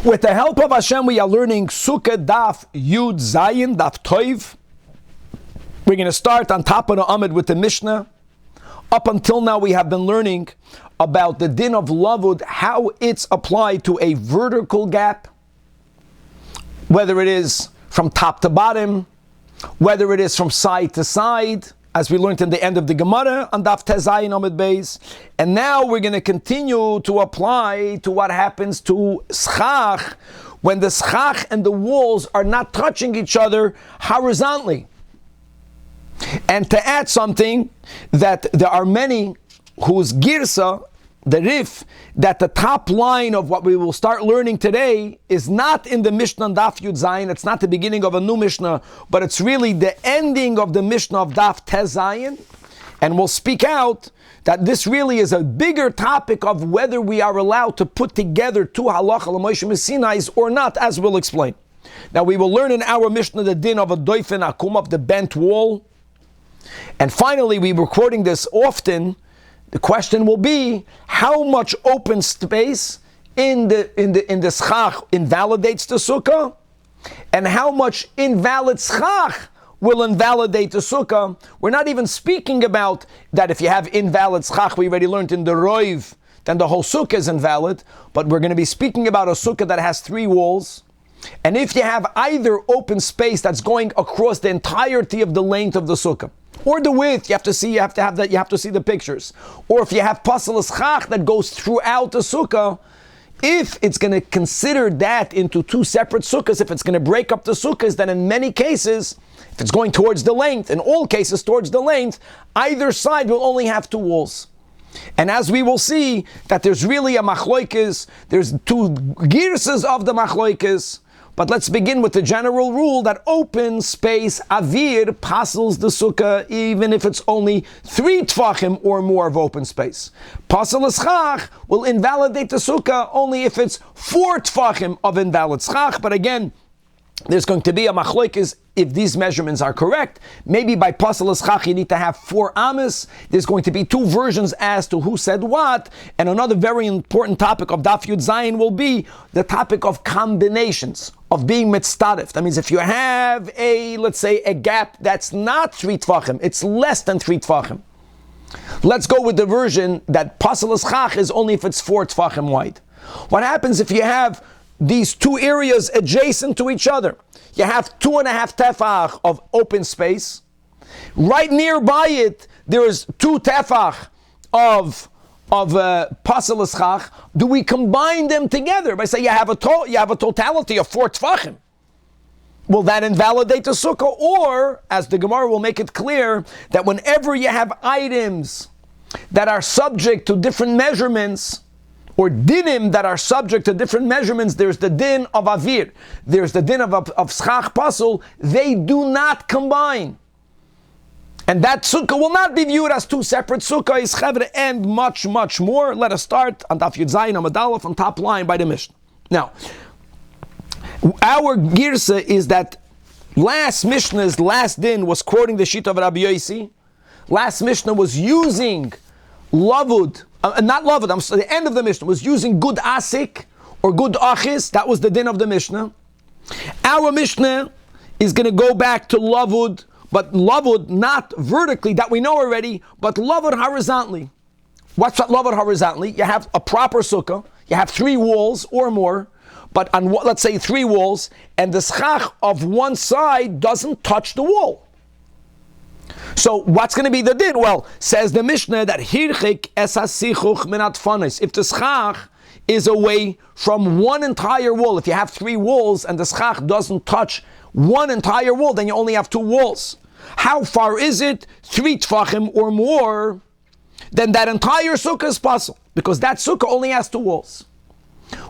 With the help of Hashem, we are learning Sukah Daf Yud Zayin, Daf Toiv. We're going to start on top of the Amud with the Mishnah. Up until now, we have been learning about the din of lavud, how it's applied to a vertical gap, whether it is from top to bottom, whether it is from side to side, as we learned in the end of the Gemara on Daf Tezayin Amud Beis. And now we're going to continue to apply to what happens to schach, when the schach and the walls are not touching each other horizontally. And to add something, that there are many whose girsa, the rif, that the top line of what we will start learning today is not in the Mishnah Daf Yud Zayin. It's not the beginning of a new Mishnah, but it's really the ending of the Mishnah of Daf Tezayin. And we'll speak out that this really is a bigger topic of whether we are allowed to put together two halacha l'Moshe Messinais or not, as we'll explain. Now we will learn in our Mishnah the din of a doifen akum, of the bent wall. And finally, we were quoting this often. The question will be, how much open space in the schach invalidates the sukkah, and how much invalid schach will invalidate the sukkah? We're not even speaking about that if you have invalid schach, we already learned in the roiv, then the whole sukkah is invalid, but we're going to be speaking about a sukkah that has three walls. And if you have either open space that's going across the entirety of the length of the sukkah, or the width, you have to see the pictures. Or if you have pasal schach that goes throughout the sukkah, if it's going to consider that into two separate sukkahs, if it's going to break up the sukkahs, then in many cases, if it's going towards the length, in all cases towards the length, either side will only have two walls. And as we will see, that there's really a machloikis, there's two girsas of the machloikis. But let's begin with the general rule that open space, avir, pasels the sukkah, even if it's only 3 tfachim or more of open space. Pasel schach will invalidate the sukkah only if it's 4 tfachim of invalid schach. But again, there's going to be a machlokes if these measurements are correct. Maybe by pasel schach you need to have 4 amas. There's going to be 2 versions as to who said what. And another very important topic of Daf Yud Zayin will be the topic of combinations, of being mitztarif. That means if you have let's say a gap that's not 3 tfachim, it's less than 3 tfachim. Let's go with the version that pasel schach is only if it's 4 tfachim wide. What happens if you have these 2 areas adjacent to each other? You have 2.5 tefach of open space. Right nearby it, there is 2 tefach of pasel schach. Do we combine them together by saying you have a totality of 4 tefachim? Will that invalidate the sukkah? Or, as the Gemara will make it clear, that whenever you have items that are subject to different measurements, or dinim that are subject to different measurements, there's the din of avir, there's the din of schach pasul, they do not combine. And that sukkah will not be viewed as 2 separate sukkahs, chevre, and much, much more. Let us start on Daf Yud Zayin Amud Aleph on top line by the Mishnah. Now, our girsa is that last Mishnah's last din was quoting the sheet of Rabbi Yossi. Last Mishnah was using lavud, the end of the Mishnah was using good asik or good achis. That was the din of the Mishnah. Our Mishnah is going to go back to lavud, but lavud not vertically, that we know already, but lavud horizontally. What's that lavud horizontally? You have a proper sukkah, you have 3 walls or more, but on, let's say, 3 walls, and the schach of one side doesn't touch the wall. So what's going to be the din? Well, says the Mishnah that hirchik es hasichuch minat fanis. If the schach is away from one entire wall, if you have 3 walls and the schach doesn't touch one entire wall, then you only have 2 walls. How far is it? 3 tfachim or more, then that entire sukkah is possible, because that sukkah only has 2 walls.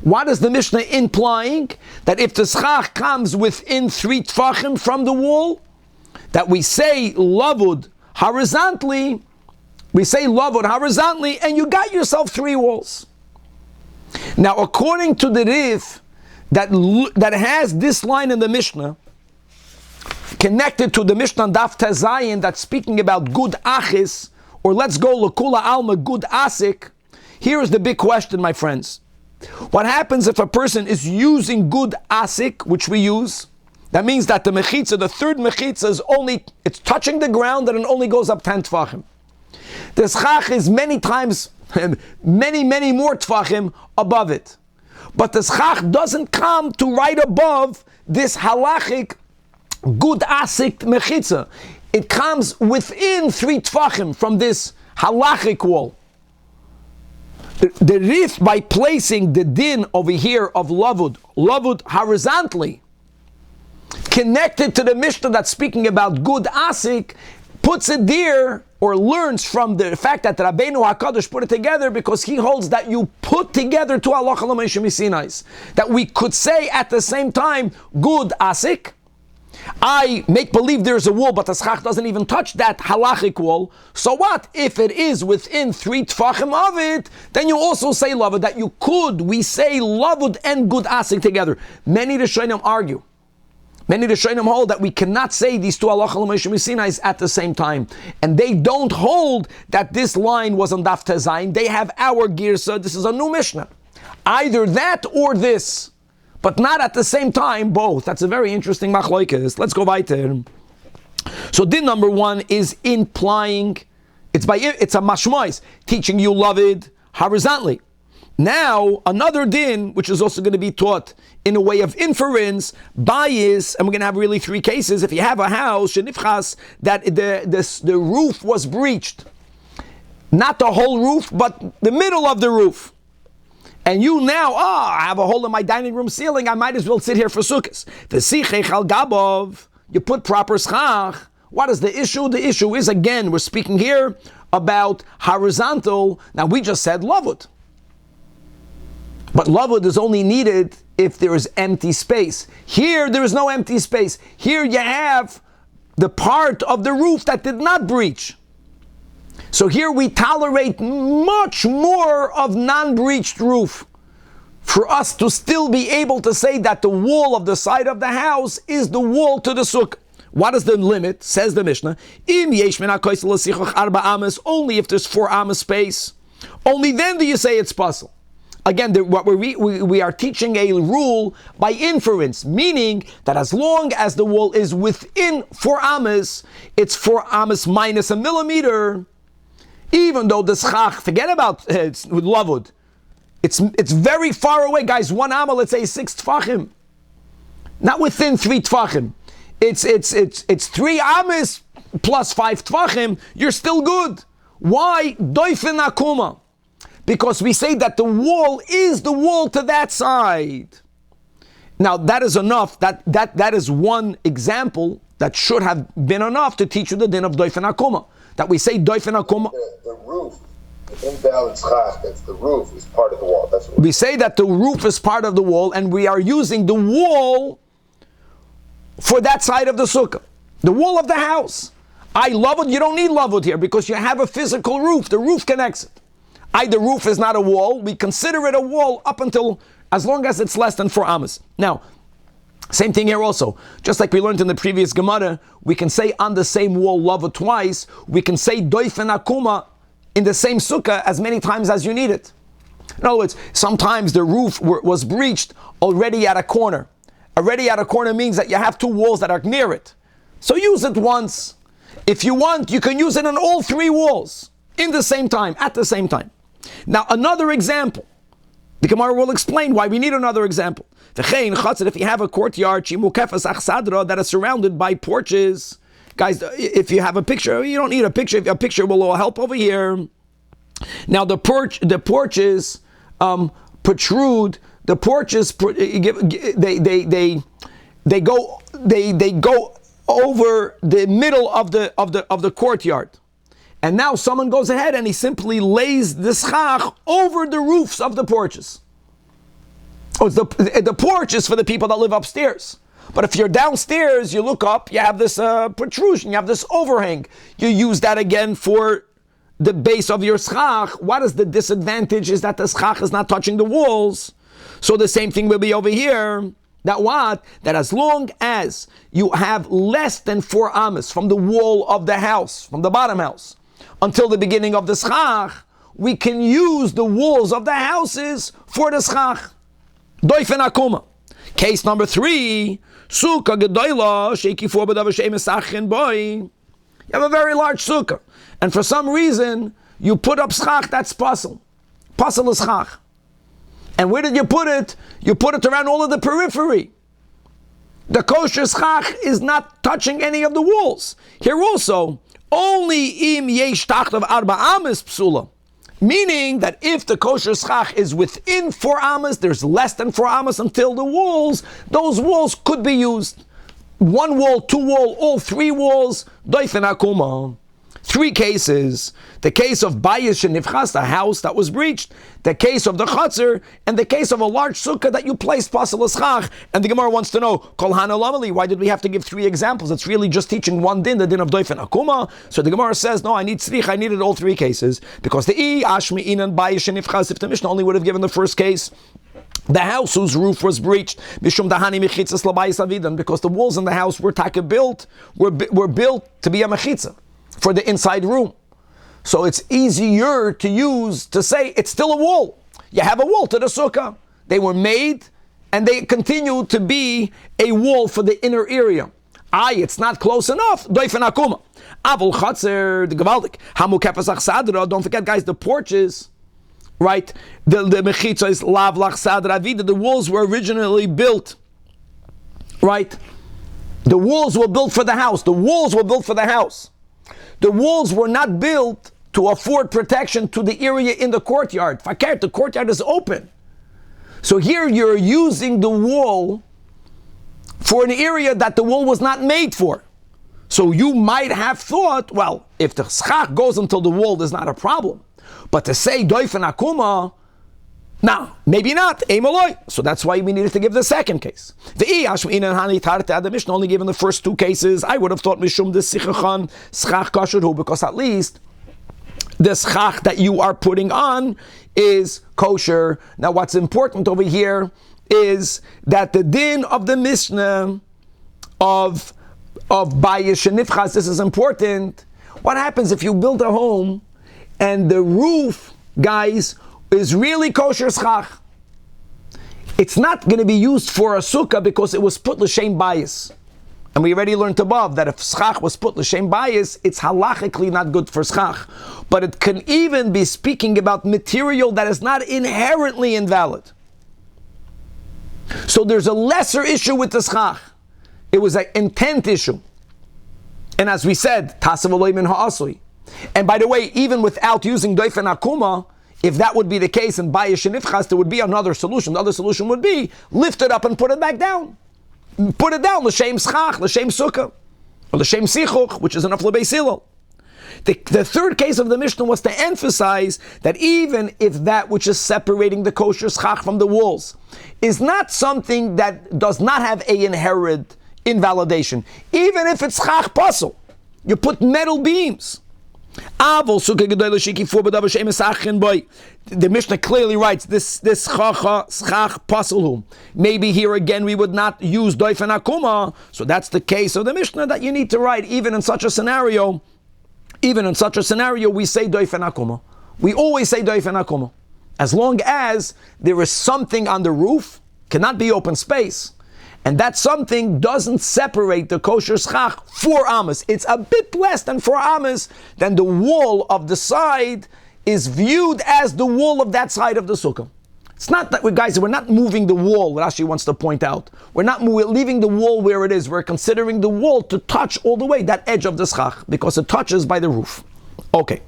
What is the Mishnah implying? That if the schach comes within 3 tfachim from the wall, that we say lavud horizontally, and you got yourself 3 walls. Now, according to the rif that has this line in the Mishnah, connected to the Mishnah Daf Tezayin that's speaking about good achis, or let's go Lakula Alma, good asik, here is the big question, my friends. What happens if a person is using good asik, which we use? That means that the mechitza, the third mechitza, it's touching the ground and it only goes up 10 tfachim. The schach is many times, many more tfachim above it. But the schach doesn't come to right above this halachic good asik mechitza. It comes within 3 tfachim from this halachic wall. The rif, by placing the din over here of lavud horizontally, connected to the Mishnah that's speaking about good asik, puts it there, or learns from the fact that Rabbeinu HaKadosh put it together, because he holds that you put together two halacha l'meishim misinais. That we could say at the same time, good asik, I make believe there's a wall, but the schach doesn't even touch that halachic wall. So what? If it is within 3 tfachim of it, then you also say lavud, that we say lavud and good asik together. Many Rishonim argue. Many Rishonim hold that we cannot say these two halacha l'meishim misinais at the same time. And they don't hold that this line was on Daf Tezayin. They have our girsa. This is a new Mishnah. Either that or this. But not at the same time, both. That's a very interesting machlokes. Let's go weiter. So din number 1 is implying, it's a mashmois, teaching you lavud horizontally. Now, another din, which is also going to be taught in a way of inference, bias, and we're going to have really 3 cases. If you have a house, shenifchas, that the roof was breached. Not the whole roof, but the middle of the roof. And you now, I have a hole in my dining room ceiling, I might as well sit here for sukkahs. You put proper schach. What is the issue? The issue is, again, we're speaking here about horizontal. Now, we just said lavud. But lavud is only needed if there is empty space. Here, there is no empty space. Here you have the part of the roof that did not breach. So here we tolerate much more of non-breached roof for us to still be able to say that the wall of the side of the house is the wall to the sukkah. What is the limit? Says the Mishnah. Only if there's 4 amas space. Only then do you say it's possible. Again, we are teaching a rule by inference, meaning that as long as the wall is within 4 amas, it's 4 amas minus a millimeter. Even though the schach, forget about with lavud, it's very far away, guys. 1 amma, let's say 6 tfachim, not within 3 tfachim. It's 3 amas plus 5 tfachim. You're still good. Why? Doifen akuma, because we say that the wall is the wall to that side. Now that is enough. That is one example that should have been enough to teach you the din of doifen akuma. That we say doifen akuma. The roof, the invalid schach, that's the roof, is part of the wall. That's what we say that the roof is part of the wall, and we are using the wall for that side of the sukkah, the wall of the house. I love it. You don't need lavud here because you have a physical roof. The roof connects it. The roof is not a wall. We consider it a wall up until, as long as it's less than 4 amas. Now, same thing here also. Just like we learned in the previous Gemara, we can say on the same wall lavud twice. We can say doifen akuma in the same sukkah as many times as you need it. In other words, sometimes the roof was breached already at a corner. Already at a corner means that you have 2 walls that are near it. So use it once. If you want, you can use it on all 3 walls in the same time, at the same time. Now, another example. The Gemara will explain why we need another example. If you have a courtyard that is surrounded by porches, guys, if you have a picture, you don't need a picture. If a picture will help over here. Now the porches protrude. The porches they go over the middle of the courtyard. And now someone goes ahead and he simply lays the schach over the roofs of the porches. The porch is for the people that live upstairs. But if you're downstairs, you look up, you have this protrusion, you have this overhang. You use that again for the base of your schach. What is the disadvantage? Is that the schach is not touching the walls. So the same thing will be over here. That what? That as long as you have less than 4 amas from the wall of the house, from the bottom house, until the beginning of the schach, we can use the walls of the houses for the schach. Doifen akuma. Case number 3, Sukah gedoyla sheiki for b'davar she'emesachin boy. You have a very large sukkah, and for some reason you put up schach that's puzzle. Puzzle is schach. And where did you put it? You put it around all of the periphery. The kosher schach is not touching any of the walls. Here also, only im yesh tachtav arba ames psula. Meaning that if the kosher schach is within 4 amas, there's less than 4 amas until the walls, those walls could be used. 1 wall, 2 wall, all 3 walls, doifen akuma. 3 cases. The case of bayis shenifchas, the house that was breached, the case of the chatzir, and the case of a large sukkah that you placed pasal eschach. And the Gemara wants to know, kol hana lamali, why did we have to give 3 examples? It's really just teaching one din, the din of doifen akuma. So the Gemara says, no, I needed all 3 cases, because the ashmi inan bayis shenifchas, if the Mishnah only would have given the first case, the house whose roof was breached, because the walls in the house were built to be a mechitza for the inside room. So it's easier to use to say it's still a wall. You have a wall to the sukkah. They were made and they continue to be a wall for the inner area. It's not close enough. Doifen akuma. Avol chatzer, the gavaldik. Hamu kefasach sadra. Don't forget, guys, the porches, right? The mechitza is lav lach sadra vida. The walls were originally built, right? The walls were built for the house. The walls were built for the house. The walls were not built to afford protection to the area in the courtyard. Fakir, the courtyard is open. So here you're using the wall for an area that the wall was not made for. So you might have thought, well, if the schach goes until the wall, is not a problem. But to say doifen akuma, now, maybe not. So that's why we needed to give the second case. The Mishnah only given the first 2 cases. I would have thought mishum the sichachan schach kasherhu, because at least the schach that you are putting on is kosher. Now, what's important over here is that the din of the Mishnah of bayis shenifchas, this is important. What happens if you build a home and the roof, guys, is really kosher schach? It's not going to be used for a sukkah because it was put l'shem bayis. And we already learned above that if schach was put l'shem bayis, it's halachically not good for schach. But it can even be speaking about material that is not inherently invalid. So there's a lesser issue with the schach. It was an intent issue. And as we said, tasav aloy min ha'asui. And by the way, even without using doifen akuma, if that would be the case in bayis shenifchas, there would be another solution. The other solution would be lift it up and put it back down. Put it down, l'shem schach, l'shem sukkah, or l'shem sichuch, which is enough l'beis hillel. The third case of the Mishnah was to emphasize that even if that which is separating the kosher schach from the walls is not something that does not have a inherent invalidation, even if it's schach pasul, you put metal beams. The Mishnah clearly writes this schach pasulhu. Maybe here again we would not use doifen akuma. So that's the case of the Mishnah that you need to write. Even in such a scenario, we say doifen akuma. We always say doifen akuma. As long as there is something on the roof, cannot be open space, and that something doesn't separate the kosher schach 4 amas. It's a bit less than 4 amas, then the wall of the side is viewed as the wall of that side of the sukkah. It's not that we're not moving the wall, Rashi wants to point out. We're leaving the wall where it is. We're considering the wall to touch all the way that edge of the schach, because it touches by the roof. Okay.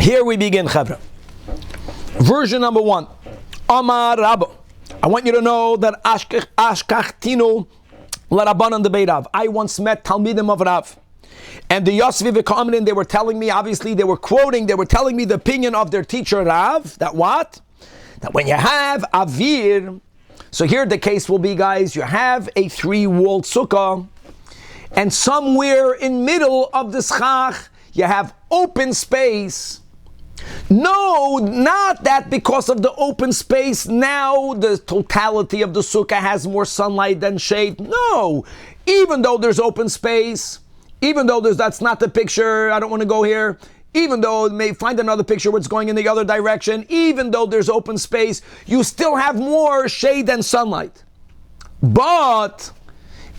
Here we begin, Chavra. Version number 1. Amar Rabba. I want you to know that Ashkachtinu Larabanan the Beirav. I once met Talmidim of Rav. And the Yosvi V'Ka'amrin, they were telling me, obviously they were telling me the opinion of their teacher Rav, that what? That when you have Avir, so here the case will be, guys, you have a 3-walled sukkah, and somewhere in middle of the schach, you have open space. No, not that because of the open space, now the totality of the sukkah has more sunlight than shade. No, even though there's open space, even though that's not the picture, I don't want to go here, even though it may find another picture where it's going in the other direction, even though there's open space, you still have more shade than sunlight. But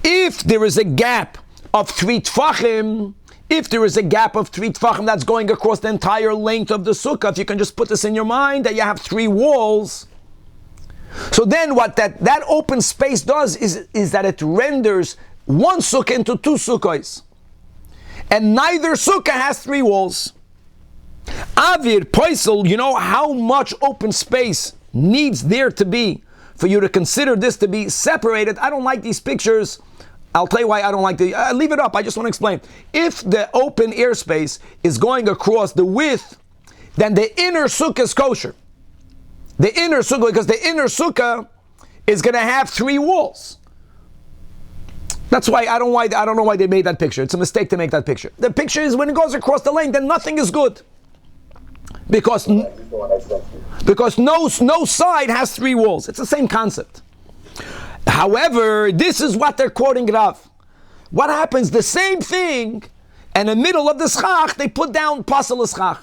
if there is a gap of 3 tfachim, that's going across the entire length of the sukkah, if you can just put this in your mind, that you have 3 walls, so then what that open space does is that it renders one sukkah into 2 sukkahs. And neither sukkah has 3 walls. Avir, Poisel, you know how much open space needs there to be for you to consider this to be separated? I don't like these pictures. I'll tell you why I don't like the... leave it up, I just want to explain. If the open airspace is going across the width, then the inner sukkah is kosher. The inner sukkah, because the inner sukkah is going to have 3 walls. That's why I don't know why they made that picture. It's a mistake to make that picture. The picture is when it goes across the length, then nothing is good. Because no side has 3 walls. It's the same concept. However, this is what they're quoting Rav. What happens? The same thing, and in the middle of the schach, they put down pasal schach.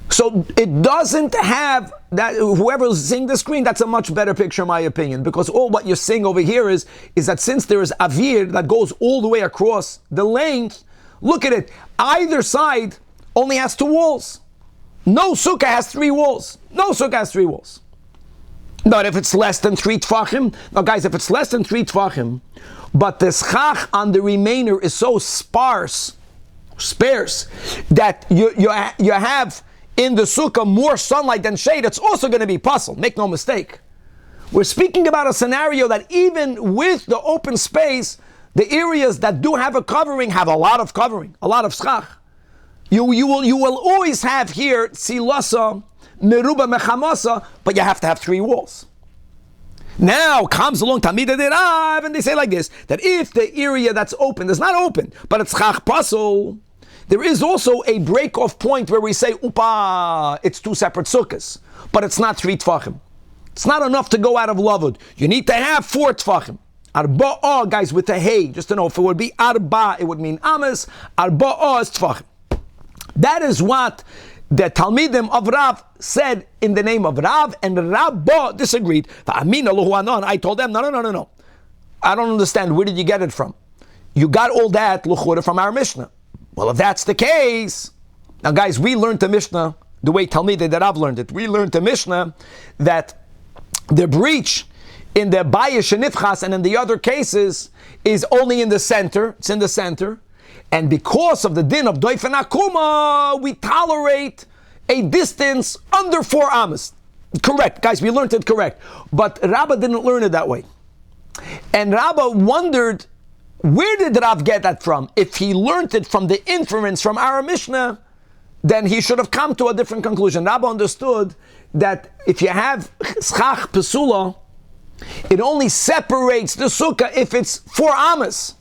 So it doesn't have that. Whoever's seeing the screen, that's a much better picture, in my opinion, because all what you're seeing over here is that since there is avir that goes all the way across the length, look at it. Either side only has 2 walls. No sukkah has 3 walls. No sukkah has 3 walls. But if it's less than 3 tfachim, now guys, if it's less than 3 tfachim, but the schach on the remainder is so sparse, that you have in the sukkah more sunlight than shade, it's also going to be puzzle. Make no mistake. We're speaking about a scenario that even with the open space, the areas that do have a covering have a lot of covering, a lot of schach. You will always have here tzilasa, meruba mechamasa, but you have to have 3 walls. Now comes along Tamida de Rav, and they say like this, that if the area that's open is not open, but it's chach puzzle, there is also a break-off point where we say, upa, it's 2 separate sukkahs, but it's not 3 tfachim. It's not enough to go out of lavud. You need to have 4 tfachim. Arba'ah, guys, with the hay, just to know, if it would be arba, it would mean amas. Arba'ah is tfachim. That is what the Talmidim of Rav said in the name of Rav, and Rabba disagreed. I told them, no. I don't understand. Where did you get it from? You got all that luchura from our Mishnah. Well, if that's the case, now guys, we learned the Mishnah the way Talmidei that I've learned it. We learned the Mishnah that the breach in the Bayish and Nifchas and in the other cases is only in the center. It's in the center. And because of the din of Doif and Akuma, we tolerate a distance under 4 amas. Correct, guys, we learned it correct. But Rabbah didn't learn it that way. And Rabbah wondered, where did Rav get that from? If he learned it from the inference from our Mishnah, then he should have come to a different conclusion. Rabbah understood that if you have schach pesula, it only separates the sukkah if it's 4 amas.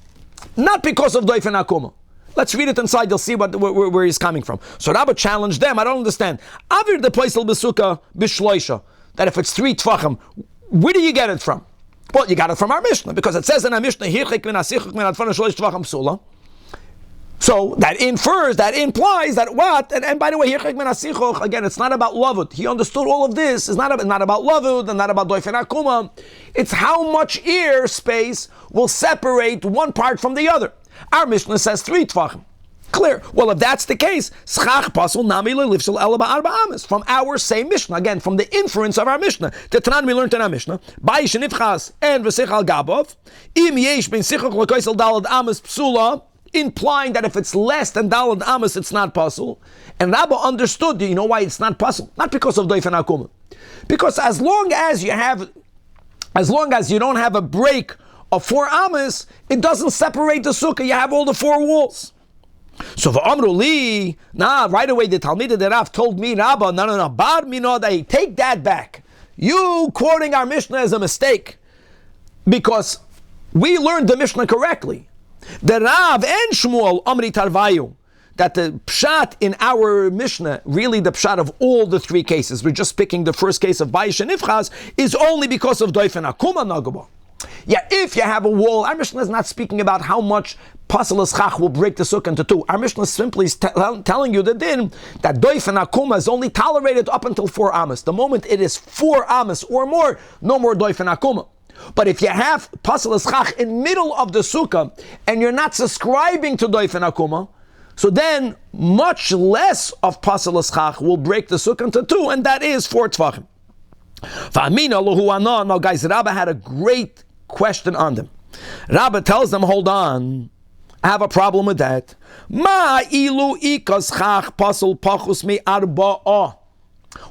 Not because of Doif and Akuma. Let's read it inside, you'll see where he's coming from. So Rabbah challenged them, I don't understand. Avir the place b'sukkah b'shloisha, that if it's 3 tfachim, where do you get it from? Well, you got it from our Mishnah, because it says in our Mishnah, so that infers, that implies that what? And by the way, again, it's not about lavud. He understood all of this. It's not about lavud and not about doif and akuma. It's how much air space will separate one part from the other. Our Mishnah says 3 tfachim. Clear. Well, if that's the case, schach pasul nami lelifshel ela ba'arba amas, from our same Mishnah, again, from the inference of our Mishnah. The Tanan we learned in our Mishnah, Bayish nifchas and v'sich al gabov, im yesh ben sichok l'koisel dalad amas psula, implying that if it's less than dalad amas, it's not pasul. And Rabbah understood, you know why it's not pasul? Not because of doif and akuma. Because as long as you don't have a break of 4 amas, it doesn't separate the sukkah. You have all the 4 walls. So for Amru Li, right away the Talmidei de Rav told me, Rabbah, no, bar minodai, take that back. You quoting our Mishnah is a mistake, because we learned the Mishnah correctly. The Rav and Shmuel Amri Tarvayu, that the pshat in our Mishnah, really the pshat of all the 3 cases, we're just picking the first case of Bayish and Nifchas, is only because of Doif and Akuma Nagaba. Yeah, if you have a wall, our Mishnah is not speaking about how much pasal eschach will break the sukkah into two. Our Mishnah simply is telling you the din that doif and akuma is only tolerated up until 4 amas. The moment it is 4 amas or more, no more doif and akuma. But if you have pasal eschach in middle of the sukkah and you're not subscribing to doif and akuma, so then much less of pasal eschach will break the sukkah into 2, and that is 4 tvachim. Now guys, Rabbah had a great question on them. Rabbah tells them, hold on, I have a problem with that. Ma ilu ikas chach pasal pachus me arba'a.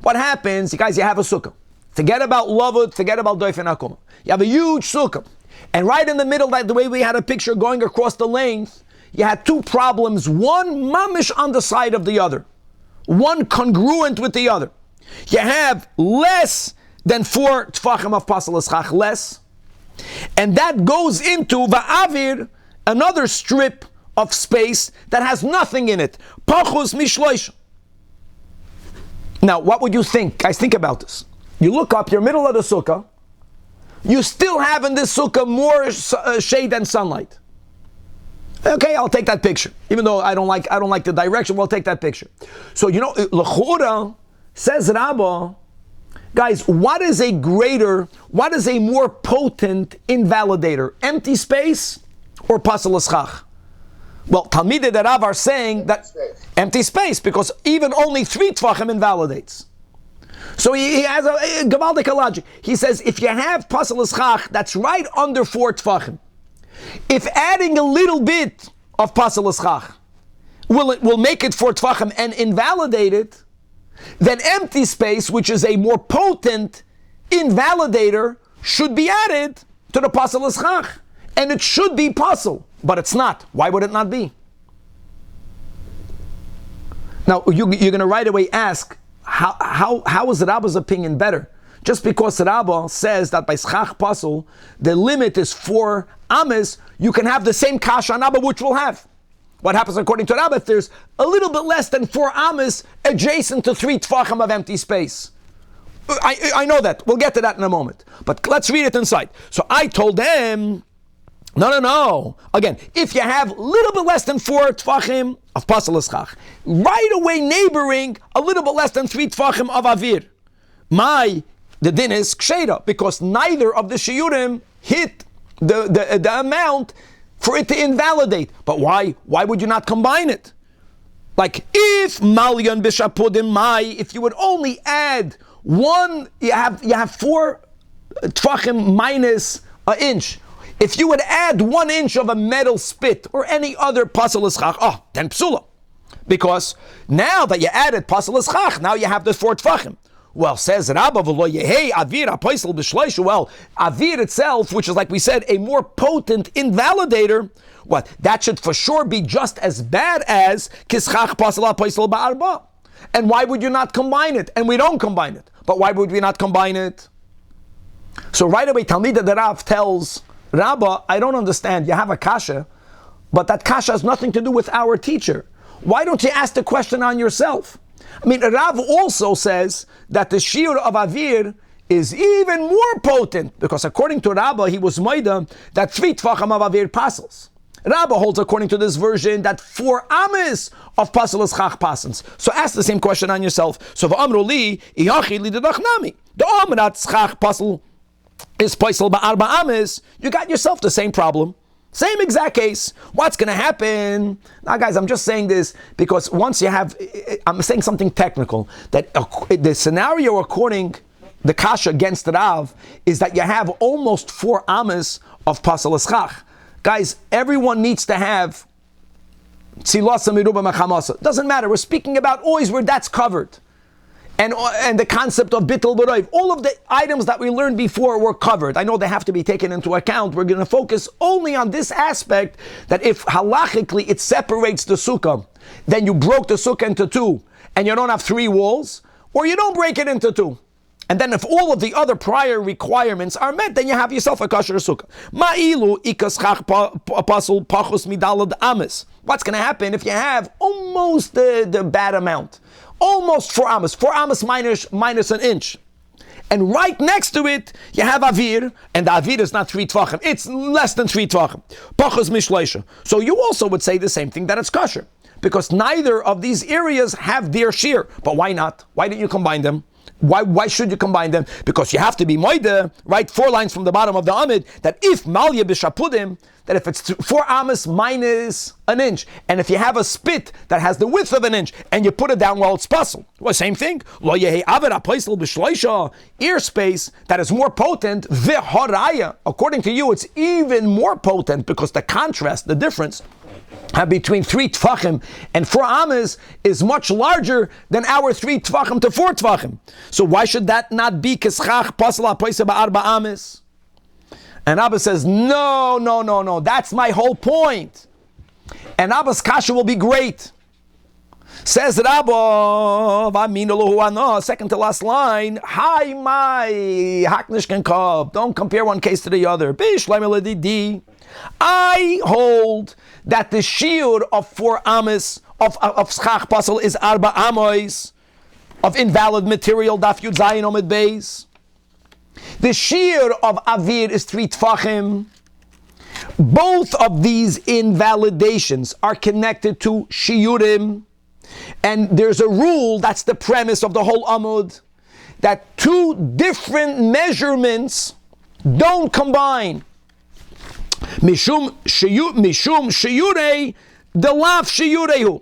What happens, you guys, you have a sukkah. Forget about lavud, forget about doif and akuma. You have a huge sukkah. And right in the middle, like the way we had a picture going across the length, you had 2 problems, one mamish on the side of the other, one congruent with the other. You have less than 4 tfachim of pasal eschach, less, and that goes into va'avir, another strip of space that has nothing in it. Pachus mishloish. Now, what would you think? Guys, think about this. You look up, you're middle of the sukkah, you still have in this sukkah more shade and sunlight. Okay, I'll take that picture. Even though I don't like the direction, we'll take that picture. So, l'chura, says Rabbah, guys, what is a more potent invalidator? Empty space or pasal eschach? Well, Talmidei that Rav are saying that empty space, because even only 3 tvachim invalidates. So he has a gavaldik logic. He says if you have pasal eschach that's right under 4 tvachim, if adding a little bit of pasal eschach will make it 4 tvachim and invalidate it, then empty space, which is a more potent invalidator, should be added to the pasal eschach. And it should be pasal, but it's not. Why would it not be? Now, you're going to right away ask, how is Rabbah's opinion better? Just because Rabbah says that by schach pasal, the limit is 4 ames, you can have the same kasha on Rabbah, which we'll have. What happens according to Rabbah if there's a little bit less than 4 ames adjacent to 3 tfachim of empty space? I know that. We'll get to that in a moment. But let's read it inside. So I told them, no. Again, if you have a little bit less than 4 tfachim of pasal eschach, right away neighboring a little bit less than 3 tfachim of avir, the din is ksheira, because neither of the shiurim hit the amount for it to invalidate. But why? Why would you not combine it? Like if malyan b'shapudim if you would only add 1, you have 4 tfachim minus an inch. If you would add 1 inch of a metal spit or any other pasal eschach, then psula. Because now that you added pasal eschach, now you have the 4 tfachim. Well, says Rabbah, hey, avir apoisel b'shleishu. Well, avir itself, which is like we said, a more potent invalidator, what? That should for sure be just as bad as kischach pasal apoisel ba'arba. And why would you not combine it? And we don't combine it. But why would we not combine it? So right away, Talmidei the Rav tells Rabbah, I don't understand. You have a kasha, but that kasha has nothing to do with our teacher. Why don't you ask the question on yourself? I mean, Rav also says that the shiur of avir is even more potent, because according to Rabbah, he was maida that 3 tvachim of avir pasals. Rabbah holds, according to this version, that 4 ames of pasal eschach pasals. So ask the same question on yourself. So v'amru li, iyachi li dedachnami. The amrat schach pasal is pasal ba'arba ames. You got yourself the same problem. Same exact case. What's going to happen? Now, guys, I'm just saying this because once you have, I'm saying something technical, that the scenario according the kasha against Rav is that you have almost 4 ames of pasal eschach. Guys, everyone needs to have tzilasa miruba mechamasa. Doesn't matter. We're speaking about always where that's covered. And the concept of bittul b'roiv. All of the items that we learned before were covered. I know they have to be taken into account. We're going to focus only on this aspect, that if halachically it separates the sukkah, then you broke the sukkah into 2, and you don't have 3 walls, or you don't break it into 2. And then if all of the other prior requirements are met, then you have yourself a kosher sukkah. Ma'ilu ikaschach pasul pachus midalad ames. What's going to happen if you have almost the bad amount? Almost 4 amas. 4 amas minus an inch. And right next to it, you have avir, and the avir is not 3 tvachim. It's less than 3 tvachim. Pachas mishleisha. So you also would say the same thing, that it's kosher. Because neither of these areas have their shiur. But why not? Why didn't you combine them? Why should you combine them? Because you have to be moide, right? 4 lines from the bottom of the amid, that if malya b'shapudim, that if it's 4 amas minus an inch, and if you have a spit that has the width of an inch, and you put it down while it's puzzle, well, same thing. Lo yehi avera paisel b'shloisha, ear space that is more potent, v'haraya. According to you, it's even more potent because the contrast, the difference between 3 tvachim and 4 amas is much larger than our 3 tvachim to 4 tvachim. So why should that not be kischach pasal ha-paisa ba'arba amas? And Abba says, no, that's my whole point. And Abba's kasha will be great. Says Rabba, second to last line, hi my haknishken kov. Don't compare one case to the other. I hold that the shiur of 4 amas of schach pasal is arba amos of invalid material daf yud zayin omid beis. The shiur of avir is 3 tfachim. Both of these invalidations are connected to shiurim, and there's a rule, that's the premise of the whole amud, that 2 different measurements don't combine. Mishum shiurei delaf shiurehu.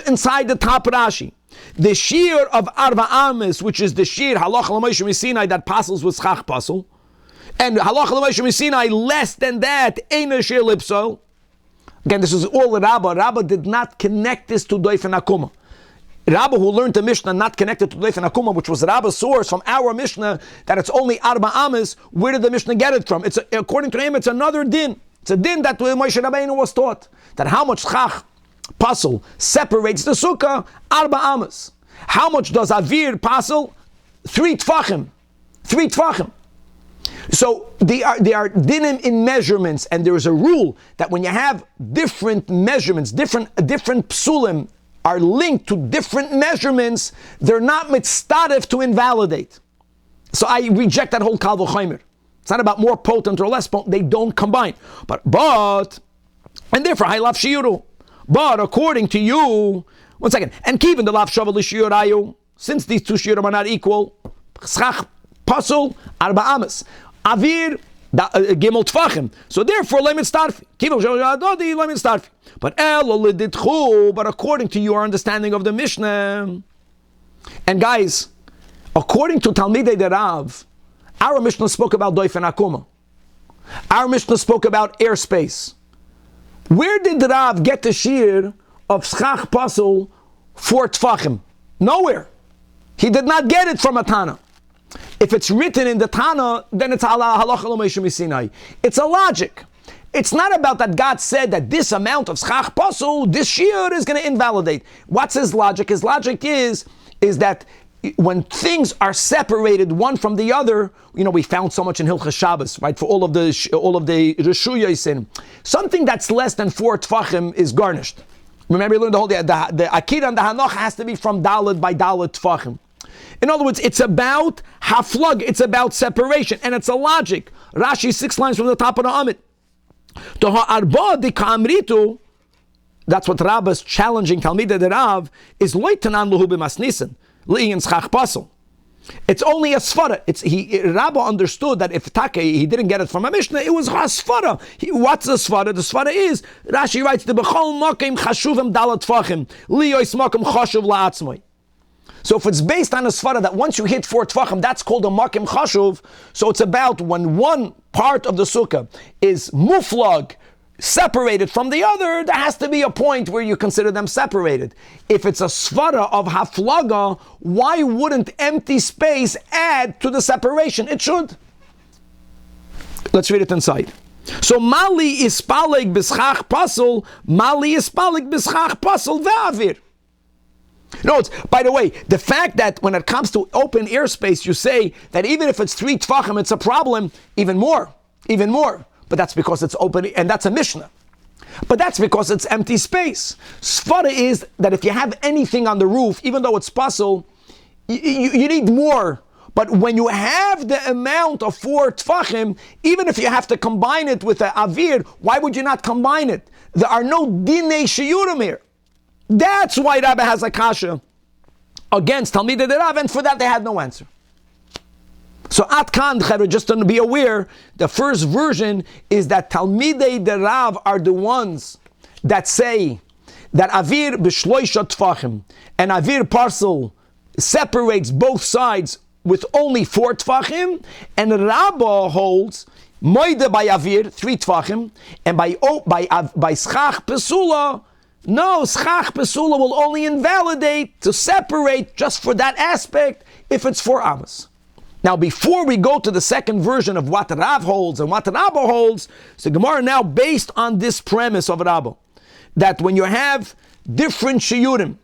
Inside the top Rashi, the shiur of arba ames, which is the shiur halacha l'moshe misinai that passes with schach pasel, and halacha l'moshe misinai less than that ain't a shiur lipso. Again, this is all Rabba. Rabba did not connect this to doif and akuma. Rabba, who learned the Mishnah, not connected to doif and akuma, which was Rabba's source from our Mishnah that it's only arba ames. Where did the Mishnah get it from? According to him, it's another din. It's a din that Moshe Rabbeinu was taught, that how much schach pasel separates the sukkah, arba amas. How much does avir pasel? 3 tfachim. 3 tfachim. So they are dinim in measurements, and there is a rule that when you have different measurements, different psulim are linked to different measurements, they're not mitzadef to invalidate. So I reject that whole kal v'chomer. It's not about more potent or less potent. They don't combine. But and therefore I love shiuru. But according to you, one second, and keeping the lav shavel shiurayu, since these 2 shiurim are not equal, schach pasul arba amas, avir gimel tfachim. So therefore, lemit starfi. Kibel shadodi lemit starfi. But but according to your understanding of the Mishnah, and guys, according to Talmidei de Rav, our Mishnah spoke about doif and akuma. Our Mishnah spoke about airspace. Where did Rav get the shiur of schach pasul 4 tfachim? Nowhere. He did not get it from a Tana. If it's written in the Tana, then it's ala halacha l'moshe misinai. It's a logic. It's not about that God said that this amount of schach pasul, this shiur is going to invalidate. What's his logic? His logic is that when things are separated one from the other, we found so much in Hilchas Shabbos, right? For all of the Reshuyos, something that's less than 4 tfachim is garnished. Remember, you learned the Akira and the Hanach has to be from Dalet by Dalet tfachim. In other words, it's about haflug, it's about separation, and it's a logic. Rashi 6 lines from the top of the Amid. That's what Rabba's challenging Talmidei de Rav is loitanan luhu b'masnisin. It's only a svara. Rabba understood that if he didn't get it from a Mishnah, it was a svara. What's the svara? The svara is, Rashi writes, the b'chol makim chashuvim dalat tfachim liyois makim chashuv la'atzmai. So if it's based on a svara that once you hit 4 tfachim, that's called a makim chashuv. So it's about when one part of the sukkah is muflag, separated from the other, there has to be a point where you consider them separated. If it's a svara of haflaga, why wouldn't empty space add to the separation? It should. Let's read it inside. So mali ispalig b'schach pasol, mali ispalig b'schach pasol ve'avir. By the way, the fact that when it comes to open airspace, you say that even if it's 3 tfachim, it's a problem, even more. But that's because it's open, and that's a Mishnah. But that's because it's empty space. Svara is that if you have anything on the roof, even though it's puzzle, you need more. But when you have the amount of 4 tfachim, even if you have to combine it with the avir, why would you not combine it? There are no dinei shiurim here. That's why Rabbi has a kasha against Talmidei de Rav, and for that they had no answer. So at Kan, just to be aware, the first version is that Talmidei de Rav are the ones that say that avir b'shloisha tfachim, and avir parcel separates both sides with only 4 tfachim, and Rabba holds moide by avir 3 tfachim, and by schach pesula, no, schach pesula will only invalidate to separate just for that aspect if it's 4 amas. Now, before we go to the second version of what Rav holds and what Rabba holds, so Gemara now based on this premise of Rabba, that when you have different shiurim,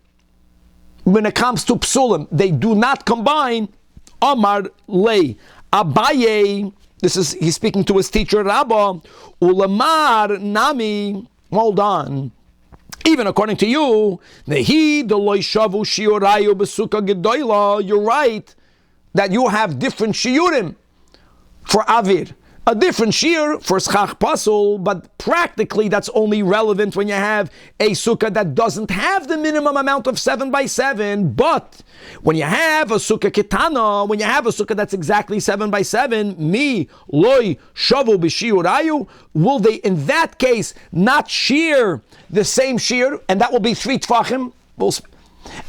when it comes to psulim, they do not combine. Amar lei Abaye, he's speaking to his teacher Rabba. Ulamar nami, hold on. Even according to you, nehi deloi shavu shiurayu besukah gedoyla. You're right that you have different shiurim for avir, a different shiur for schach pasul, but practically that's only relevant when you have a sukkah that doesn't have the minimum amount of 7 by 7. But when you have a sukkah ketana, when you have a sukkah that's exactly 7 by 7, mi loy shavu b'shiurayu, will they in that case not shear the same shear, and that will be 3 tfachim?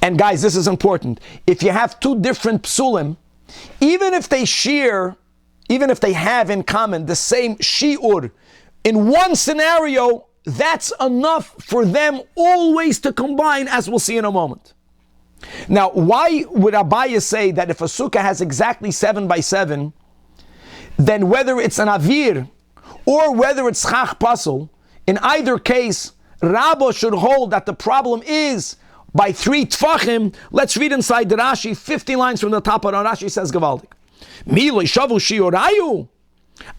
And guys, this is important. If you have 2 different psulim, even if they shear, even if they have in common the same shiur, in one scenario, that's enough for them always to combine, as we'll see in a moment. Now, why would Abaye say that if a sukkah has exactly 7 by 7, then whether it's an avir or whether it's schach pasul, in either case, Rabba should hold that the problem is by 3 tfachim? Let's read inside the Rashi, 50 lines from the top of the Rashi says Gavaldik. Miloi shavu shiurayu.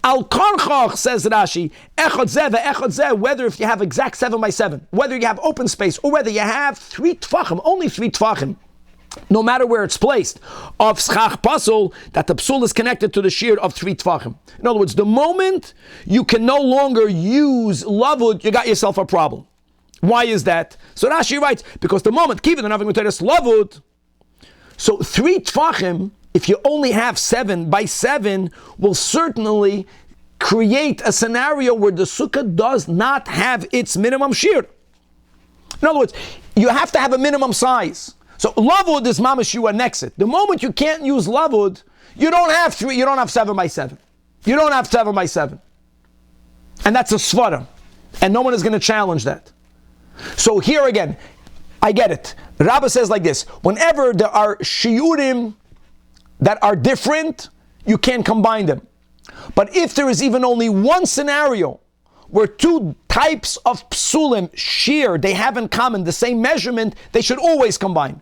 Al karchach, says Rashi, echad zeh ve'echad zeh, whether if you have exact 7 by 7, whether you have open space, or whether you have 3 tfachim, only 3 tfachim, no matter where it's placed, of schach pasul, that the psul is connected to the shear of 3 tfachim. In other words, the moment you can no longer use lavud, you got yourself a problem. Why is that? So Rashi writes, because the moment kivin and having lavud, so 3 tfachim, if you only have 7 by 7, will certainly create a scenario where the sukkah does not have its minimum shear. In other words, you have to have a minimum size. So lavud is mamash, you annex it. The moment you can't use lavud, you don't have 7 by 7. You don't have 7 by 7. And that's a svara. And no one is going to challenge that. So here again, I get it. Rabbah says like this: whenever there are shiurim that are different, you can't combine them. But if there is even only one scenario where 2 types of psulim shear, they have in common the same measurement, they should always combine.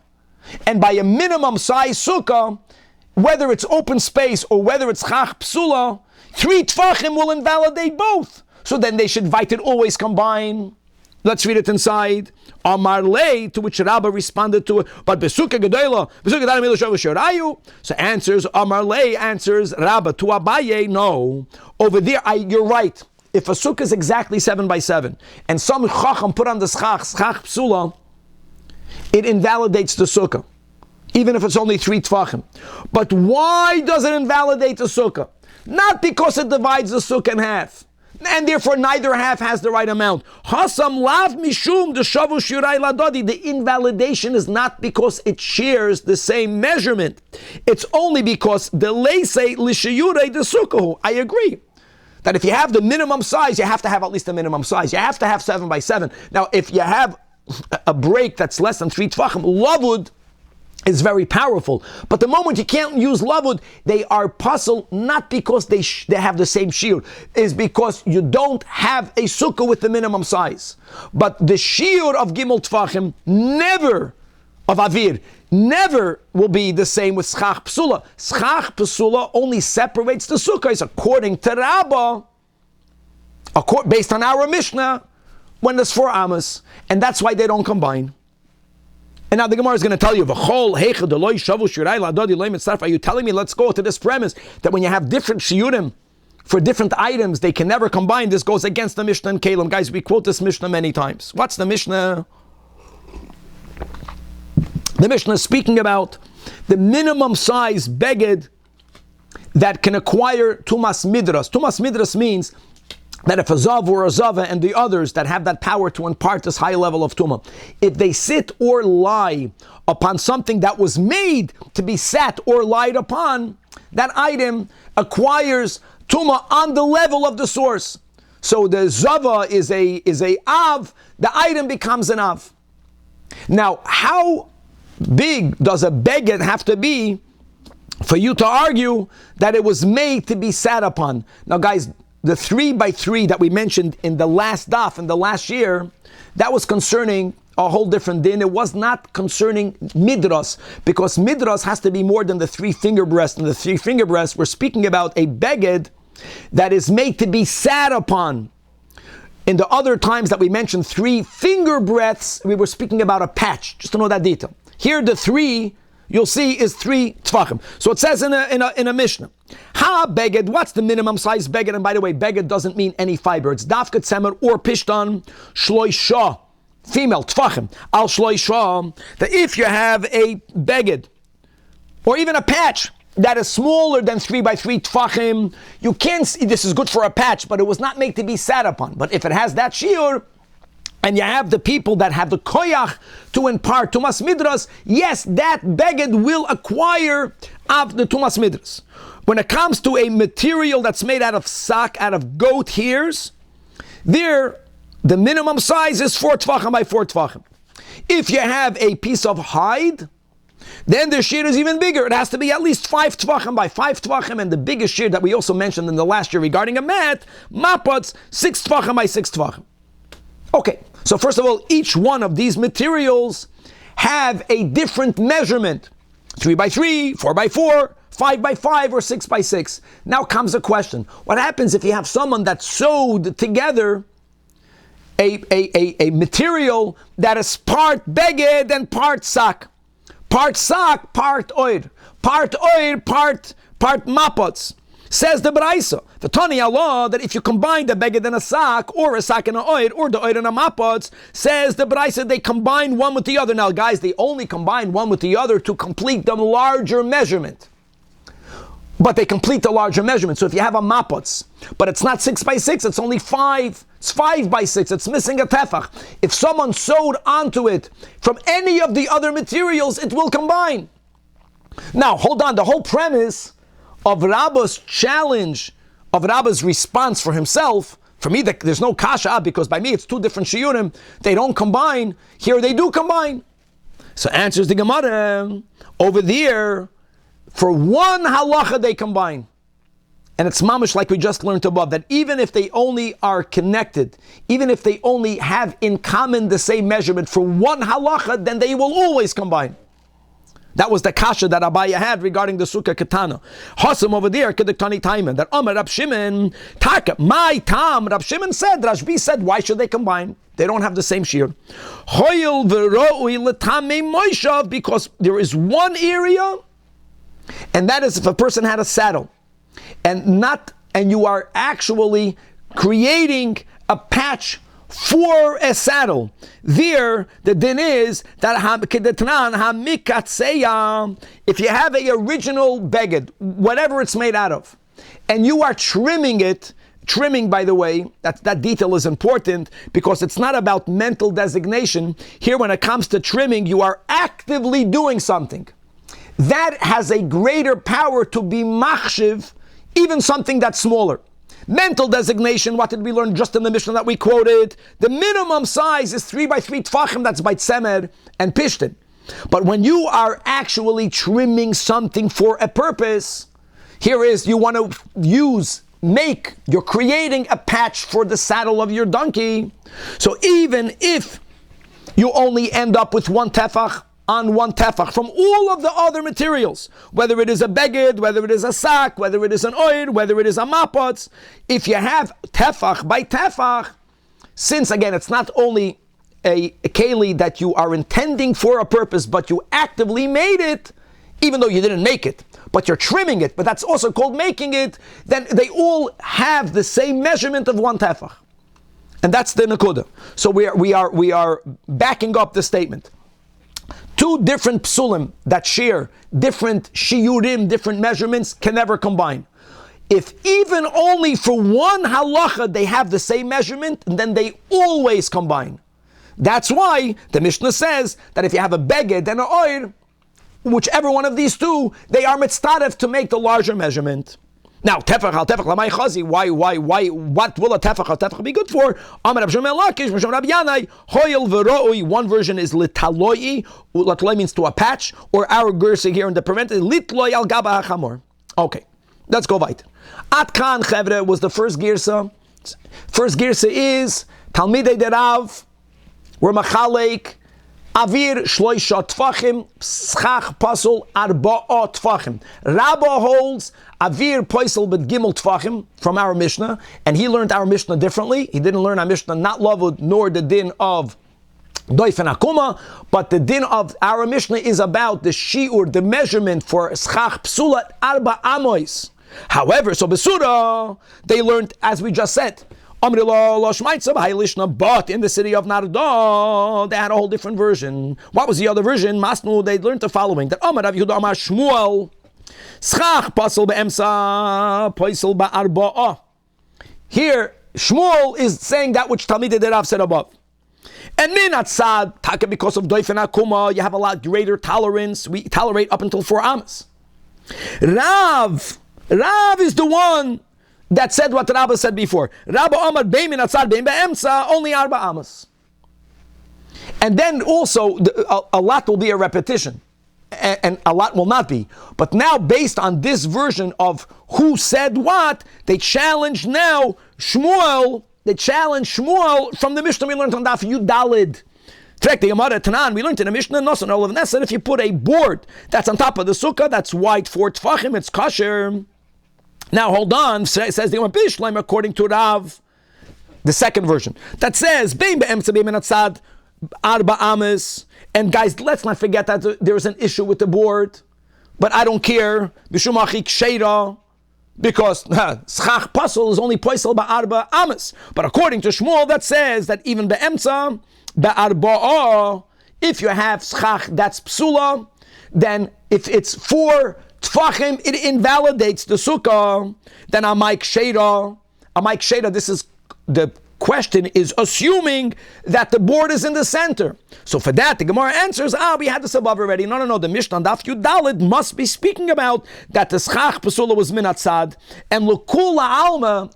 And by a minimum size sukkah, whether it's open space or whether it's chach psula, 3 tfachim will invalidate both. So then they should vaited always combine. Let's read it inside. Amar lei, to which Rabbah responded to it, but besukah gedoyla, besukah gedayla milu shavu shiurayu. So Amar lei answers Rabbah to Abaye, no. Over there, you're right. If a sukkah is exactly 7 by 7, and some chacham put on the schach psula, it invalidates the sukkah, even if it's only 3 tfachim. But why does it invalidate the sukkah? Not because it divides the sukkah in half, and therefore neither half has the right amount. Hasam lav mishum the shavu shiurai ladodi. The invalidation is not because it shares the same measurement. It's only because the leisei l'shiyurei the sukkah. I agree that if you have the minimum size, you have to have at least the minimum size. You have to have 7 by 7. Now, if you have a break that's less than 3 tfachim, lavud is very powerful. But the moment you can't use lavud, they are puzzled not because they have the same shiur, is because you don't have a sukkah with the minimum size. But the shiur of gimel tfachim never, of avir, never will be the same with schach psula. Schach psula only separates the sukkahs according to Rabbah, based on our Mishnah, when there's 4 amas, and that's why they don't combine. And now the Gemara is going to tell you, are you telling me, let's go to this premise, that when you have different shiurim for different items, they can never combine? This goes against the Mishnah and Kalim. Guys, we quote this Mishnah many times. What's the Mishnah? The Mishnah is speaking about the minimum size beged that can acquire tumas midras. Tumas midras means that if a zav or a zava and the others that have that power to impart this high level of tumah, if they sit or lie upon something that was made to be sat or lied upon, that item acquires tumah on the level of the source. So the zava is a av, the item becomes an av. Now, how big does a beged have to be for you to argue that it was made to be sat upon? Now, guys, the 3x3 that we mentioned in the last daf, in the last year, that was concerning a whole different din. It was not concerning midras, because midras has to be more than the 3 finger breasts. And the 3 finger breasts, we're speaking about a beged that is made to be sat upon. In the other times that we mentioned 3 finger breadths, we were speaking about a patch, just to know that detail. Here, the 3, you'll see, is 3 tfachim. So it says in a Mishnah, ha beged, what's the minimum size beged? And by the way, beged doesn't mean any fiber. It's dafka tzemer or pishtan shloisha, female tfachim, al shloisha, that if you have a beged, or even a patch, that is smaller than 3x3 tfachim, you can't see, this is good for a patch, but it was not made to be sat upon. But if it has that shiur, and you have the people that have the koyach to impart tumas midras, yes, that beged will acquire of the tumas midras. When it comes to a material that's made out of sak, out of goat hairs, there, the minimum size is 4 tvachim by 4 tvachim. If you have a piece of hide, then the shiur is even bigger. It has to be at least 5 tvachim by 5 tvachim, and the biggest shiur that we also mentioned in the last year regarding a mat, mapots, 6 tvachim by 6 tvachim. Okay, so first of all, each one of these materials have a different measurement. 3x3, 4x4, 5x5, or 6x6. Now comes a question. What happens if you have someone that sewed together a material that is part beged and part sak? Part sak, part oir. Part oir, part mapots. Says the Braisa, the Tani Allah, that if you combine the beged and a sak, or a sak and a oir, or the oir and a mapots, says the Braisa, they combine one with the other. Now guys, they only combine one with the other to complete the larger measurement. But they complete the larger measurement. So if you have a mapots, but it's not 6x6, it's only 5, it's 5x6, it's missing a tefach. If someone sewed onto it from any of the other materials, it will combine. Now, hold on, the whole premise of Rabba's challenge, of Rabba's response for himself, for me, there's no kasha, because by me it's 2 different shiurim, they don't combine. Here they do combine. So answers the Gemara, over there, for one halacha they combine. And it's mamish like we just learned above, that even if they only are connected, even if they only have in common the same measurement for one halacha, then they will always combine. That was the kasha that Abaya had regarding the Sukah Ketana. Hassan over there, Kedektani Taiman, that Amar Rab Shimon, Taka, my Tam, Rab Shimon said, Rashbi said, why should they combine? They don't have the same shiur. Hoyel v'ro'ui l'tamei moishav, because there is one area, and that is if a person had a saddle, and you are actually creating a patch for a saddle. There, the din is that if you have a original beged, whatever it's made out of, and you are trimming it, trimming, by the way, that detail is important, because it's not about mental designation. Here, when it comes to trimming, you are actively doing something. That has a greater power to be machshiv, even something that's smaller. Mental designation, what did we learn just in the Mishnah that we quoted? The minimum size is 3x3 tfachim, that's by tzemer and pishtin. But when you are actually trimming something for a purpose, here is, you want to you're creating a patch for the saddle of your donkey. So even if you only end up with 1 tefach on 1 tefach from all of the other materials, whether it is a beged, whether it is a sak, whether it is an oir, whether it is a mapots, if you have tefach by tefach, since again it's not only a keli that you are intending for a purpose, but you actively made it, even though you didn't make it, but you're trimming it, but that's also called making it, then they all have the same measurement of 1 tefach. And that's the nakuda. So we are backing up the statement. 2 different psulim that share different shiurim, different measurements, can never combine. If even only for one halacha they have the same measurement, then they always combine. That's why the Mishnah says that if you have a beged and an oir, whichever one of these 2, they are mitztaref to make the larger measurement. Now, tefach al tefach lamay chazi. Why? What will a tefach al tefach be good for? Amar Rav Shmuel Lakish, Rav Shmuel Yanai, hoyel v'ro'ui. One version is litaloi. Litaloi means to a patch, or our gersa here in the parenthesis, litloi al gaba hachamor. Okay, let's go weiter. Atkan chevre was the first girsa. First girsa is Talmidei de Rav were machalek avir shloisha tfachim schach pasul arba'a tfachim. Rabba holds avir poisel but gimel tfachim from our Mishnah, and he learned our Mishnah differently. He didn't learn our Mishnah not lavud nor the din of doif and akuma, but the din of our Mishnah is about the shiur, the measurement for schach psulat arba amois. However, so Besura, they learned, as we just said, but in the city of Nardo, they had a whole different version. What was the other version? Masnu, they learned the following, that Amar Rav Yehuda Amar Shmuel, Schach pasel be'emsa, poisel ba'arba'a. Here, Shmuel is saying that which Talmidei de Rav said above. And min atzad, taka because of doif and akuma, you have a lot greater tolerance. We tolerate up until 4 amas. Rav is the one that said what Rabba said before. Rabba Amar bein min atzad bein be'emsa, only 4 amas. And then also, a lot will be a repetition. And a lot will not be. But now, based on this version of who said what, they challenge now Shmuel. They challenge Shmuel from the Mishnah we learned on Daf Yud Dalid. We learned in the Mishnah, that if you put a board that's on top of the sukkah, that's wide 4 tfachim, it's kosher. Now hold on, says the Yom Bishleim, according to Rav, the second version, that says, Bein be'emtza bein be'natzad, arba ames. And guys, let's not forget that there is an issue with the board, but I don't care, b'shum achik sheira, because schach pasol is only poisel ba'arba ames. But according to Shmuel, that says that even be'emtza, ba'arba'a, if you have schach that's psula, then if it's 4 tfachim, it invalidates the sukkah. Then a maik sheira, this is the question is assuming that the board is in the center. So for that, the Gemara answers, we had this above already. No, the Mishnah Daf Yud Dalid must be speaking about that the schach pesula was min atzad, and l'kula alma,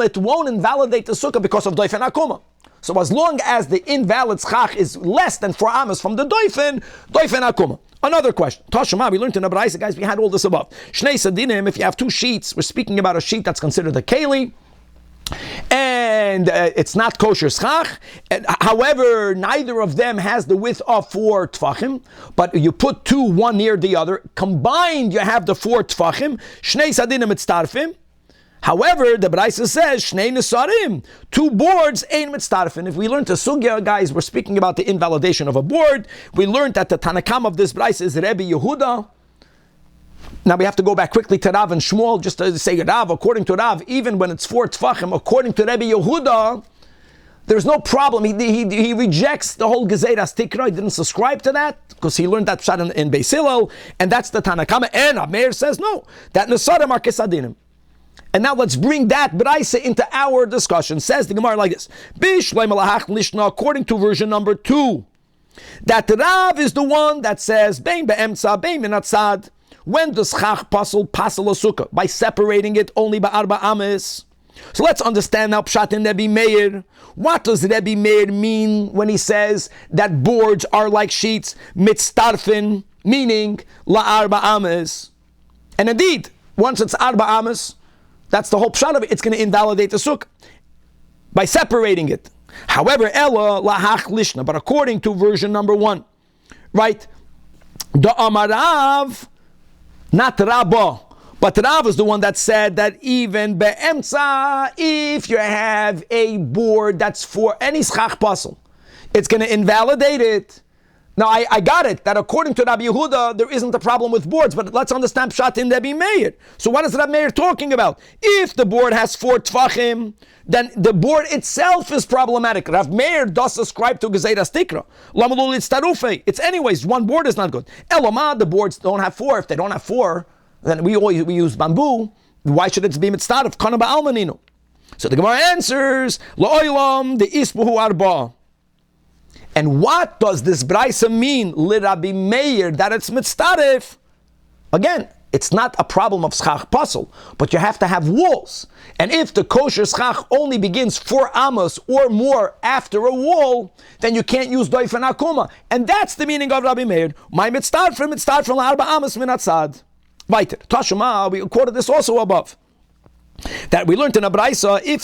it won't invalidate the sukkah because of doif and akuma. So as long as the invalid schach is less than 4 amas from the doifen akuma. Another question. Tashma, we learned in a Braisa, guys, we had all this above. Shnei sadinim, if you have 2 sheets, we're speaking about a sheet that's considered a keli, and it's not kosher schach. However, neither of them has the width of 4 tfachim, but you put 2 one near the other. Combined, you have the 4 tfachim. Shnei sadinim mitztarfim. However, the Braisa says shnei nesarim, 2 boards ein mitztarfim. If we learned the sugya, guys, we're speaking about the invalidation of a board. We learned that the Tanakam of this Braisa is Rebbe Yehuda. Now we have to go back quickly to Rav and Shmuel, just to say Rav, according to Rav, even when it's 4 tfachim, according to Rebbe Yehuda, there's no problem. He rejects the whole Gezeras Tikra. He didn't subscribe to that, because he learned that shot in Beis Hillel, and that's the Tanakama. And Meir says no, that Nesarim are Kesadinim. And now let's bring that Braisa into our discussion. Says the Gemara like this, according to version number 2, that Rav is the one that says, Bein be'emtza, bein be'natzad, when does schach pasel a sukkah? By separating it only by arba ames. So let's understand now Pshat in Rebbe Meir. What does Rebbe Meir mean when he says that boards are like sheets, mitztarfin, meaning la arba ames? And indeed, once it's arba ames, that's the whole Pshat of it, it's going to invalidate the sukkah by separating it. However, Ella lahach lishna, but according to version number 1, right? The Amarav, not Rabbah, but Rav is the one that said that even be'emtza, if you have a board that's for any schach pasel, it's going to invalidate it. Now, I got it, that according to Rabbi Yehuda, there isn't a problem with boards, but let's understand Pshat in Rabbi Meir. So what is Rabbi Meir talking about? If the board has 4 tvachim, then the board itself is problematic. Rav Meir does ascribe to Gezeiras Tikra. It's anyways, one board is not good. Eloma, the boards don't have 4. If they don't have 4, then we use bamboo. Why should it be mitzvah? Kana ba'almaninu. So the Gemara answers, La'olam the isbuhu arba. And what does this Braisa mean, Rabbi Meir, that it's mitzvah? Again, it's not a problem of schach puzzle, but you have to have walls. And if the kosher schach only begins 4 amos or more after a wall, then you can't use doif and akuma. And that's the meaning of Rabbi Meir. My mitzvah from arba amos min atzad. Weiter. Tashuma, we quoted this also above. That we learned in a Braisa, if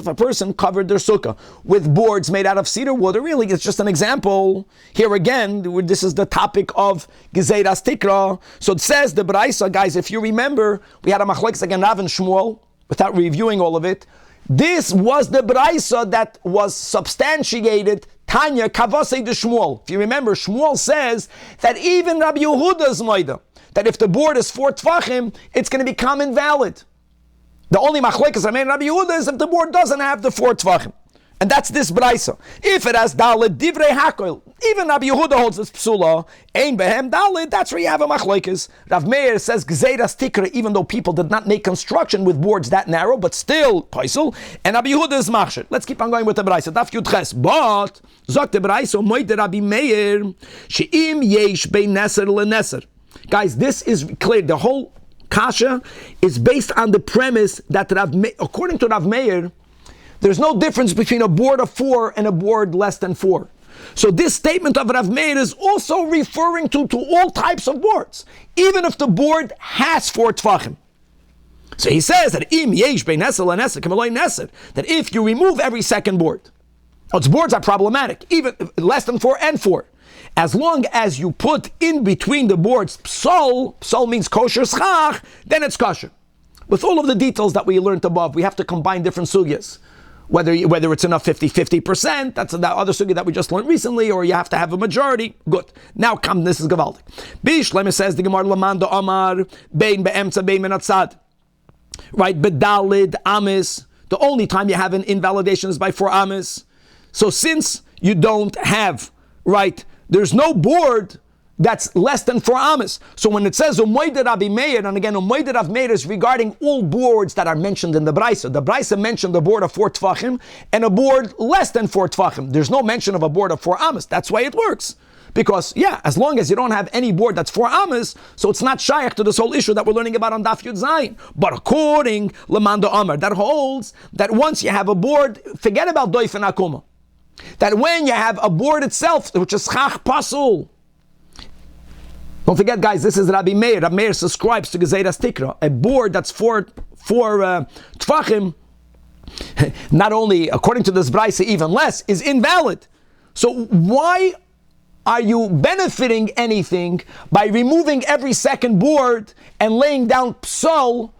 a person covered their sukkah with boards made out of cedar wood, or really it's just an example. Here again, this is the topic of Gezeiras Tikra. So it says the Braisa, guys, if you remember, we had a machlekes again, Rav and Shmuel, without reviewing all of it. This was the Braisa that was substantiated. Tanya Kavasei de Shmuel. If you remember, Shmuel says that even Rabbi Yehuda's Maida, that if the board is 4 tvachim, it's going to become invalid. The only machlekes remain Rabbi Yehuda is if the board doesn't have the 4 tvachim. And that's this Braisa. If it has Dalet, Divrei Hakoil, even Rabbi Yehuda holds this psula, Ein Behem Dalet, that's where you have a machlekes. Rav Meir says Gezeiras Tikra, even though people did not make construction with boards that narrow, but still Paisel, and Rabbi Yehuda is Machsher. Let's keep on going with the Braisa. Daf Yud Ches. But, Zok the Braisa, Moide Rabbi Meir, She'im Yesh Bein Neser LeNeser. Guys, this is clear. The whole kasha is based on the premise that according to Rav Meir, there's no difference between a board of 4 and a board less than 4. So this statement of Rav Meir is also referring to all types of boards, even if the board has 4 tvachim. So he says that im yesh bein neser leneser k'maloi neser, that if you remove every second board, its boards are problematic, even less than 4 and 4. As long as you put in between the boards psal means kosher schach, then it's kosher. With all of the details that we learned above, we have to combine different sugyas. Whether it's enough 50%, that's that other sugya that we just learned recently, or you have to have a majority. Good. Now come, this is Gavaldik. Bishlema says the Gemara Lamanda Omar, Bein Be'emtza Bein Menatzad. Right, Bedalid, Amis. The only time you have an invalidation is by 4 Amis. So since you don't have, right, there's no board that's less than 4 amas. So when it says Umoide Rabbi Meir, and again Umoide Rav Meir is regarding all boards that are mentioned in the Braisa. The Braisa mentioned a board of 4 tvachim and a board less than 4 tvachim. There's no mention of a board of 4 amas. That's why it works. Because, as long as you don't have any board that's 4 amas, so it's not shaykh to this whole issue that we're learning about on Daf Yud Zayin. But according Lamanda Amar, that holds that once you have a board, forget about doif and akuma. That when you have a board itself, which is chach pasul. Don't forget, guys, this is Rabbi Meir. Rabbi Meir subscribes to Gezeiras Tikra. A board that's 4 tvachim, not only, according to this Braisa, even less, is invalid. So why are you benefiting anything by removing every second board and laying down psal?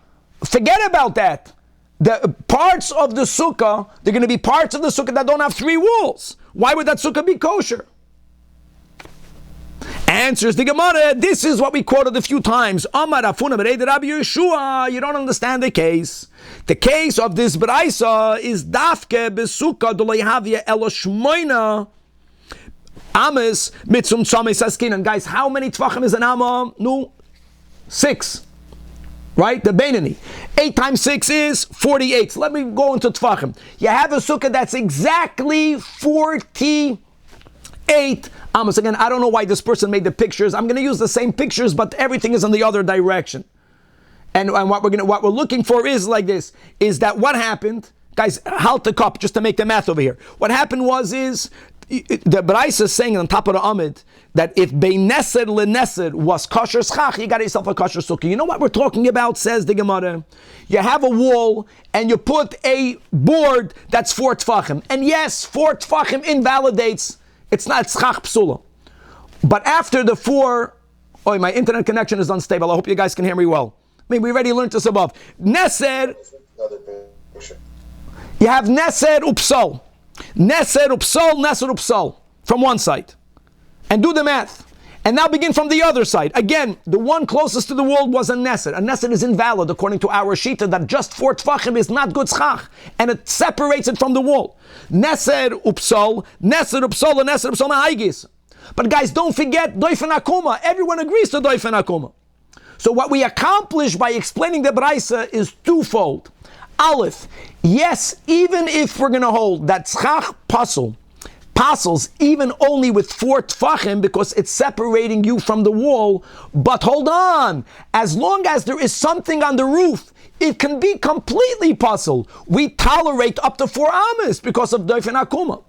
Forget about that. The parts of the sukkah, they're going to be parts of the sukkah that don't have 3 walls. Why would that sukkah be kosher? Answers the Gemara, this is what we quoted a few times. Amar Afuna Bereid Rabbi Yeshua, you don't understand the case. The case of this Braisa is Dafke Besukkah Dolayhavia Eloshmoina Ames Mitzum Tzames Askin. And guys, how many Tvachim is an Amma? No, 6. Right? The Beinani. 8 times 6 is 48. So let me go into Tvachim. You have a sukkah that's exactly 48 amos. Again, I don't know why this person made the pictures. I'm going to use the same pictures, but everything is in the other direction. And what we're looking for is like this, is that what happened, guys, halt the cup just to make the math over here. What happened is the Braisa is saying on top of the Amid that if Bein Neser LeNeser was kosher schach, you got yourself a kosher sukkah. You know what we're talking about, says the Gemara? You have a wall and you put a board that's 4 tvachim. And yes, 4 tvachim invalidates, it's not schach psula. But after the 4, my internet connection is unstable. I hope you guys can hear me well. I mean, we already learned this above. Neser, you have Neser upsal. Neser upsal, from one side. And do the math. And now begin from the other side. Again, the one closest to the wall was a neser. A neser is invalid according to our shita that just 4 tfachim is not good schach. And it separates it from the wall. Neser upsal ma'aigis. But guys, don't forget doifen akuma. Everyone agrees to doifen akuma. So what we accomplish by explaining the Braisa is twofold. Aleph, yes, even if we're going to hold that schach puzzles even only with 4 tfachim because it's separating you from the wall, but hold on, as long as there is something on the roof, it can be completely puzzled. We tolerate up to 4 amas because of doifen akuma.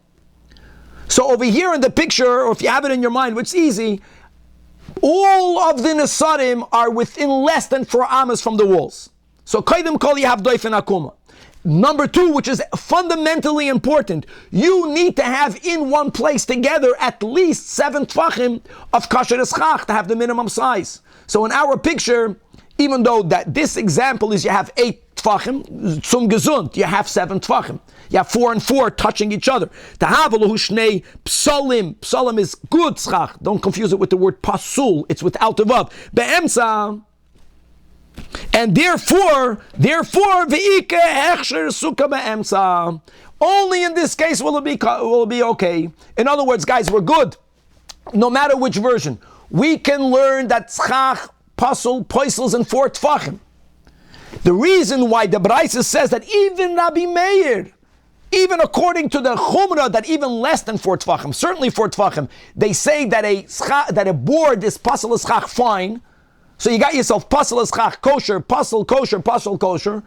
So over here in the picture, or if you have it in your mind, which is easy, all of the nesarim are within less than 4 amas from the walls. So koydem kol you have doifen akuma. Number 2, which is fundamentally important, you need to have in one place together at least 7 tfachim of kasher eschach to have the minimum size. So in our picture, even though that this example is you have 8 tfachim, zum gesund, you have 7 tfachim. You have 4 and 4 touching each other. Tahavelahu shnei psalim. Psalim is good schach. Don't confuse it with the word pasul. It's without the vav. Be'emsa. And therefore, ve'ike hechsher sukah be'emsa. Only in this case will it be okay. In other words, guys, we're good. No matter which version, we can learn that schach, pasul, poisels, and 4 tfachim. The reason why the Braisa says that even Rabbi Meir, even according to the Chumrah, that even less than 4 tfachim, certainly 4 tfachim, they say that a board is pasul eschach fine. So you got yourself pasul eschach kosher, pasul kosher, pasul kosher.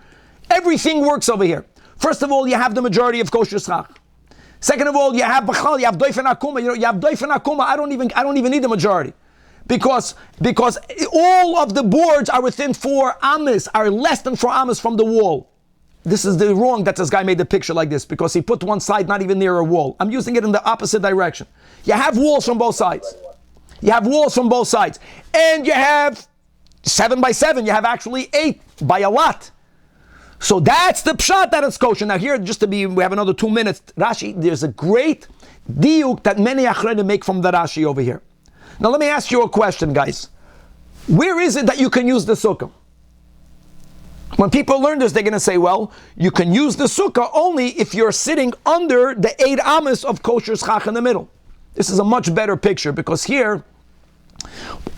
Everything works over here. First of all, you have the majority of kosher schach. Second of all, you have bachal, you have doifen akuma. You have doifen akuma. I don't even need the majority, because all of the boards are within 4 amas, are less than 4 amas from the wall. This is the wrong that this guy made the picture like this, because he put one side not even near a wall. I'm using it in the opposite direction. You have walls from both sides. You have walls from both sides, and you have 7 by 7. You have actually 8 by a lot. So that's the pshat that it's kosher. Now here, we have another 2 minutes. Rashi, there's a great diuk that many achronim make from the Rashi over here. Now let me ask you a question, guys. Where is it that you can use the sukkah? When people learn this, they're going to say, well, you can use the sukkah only if you're sitting under the 8 amas of kosher schach in the middle. This is a much better picture, because here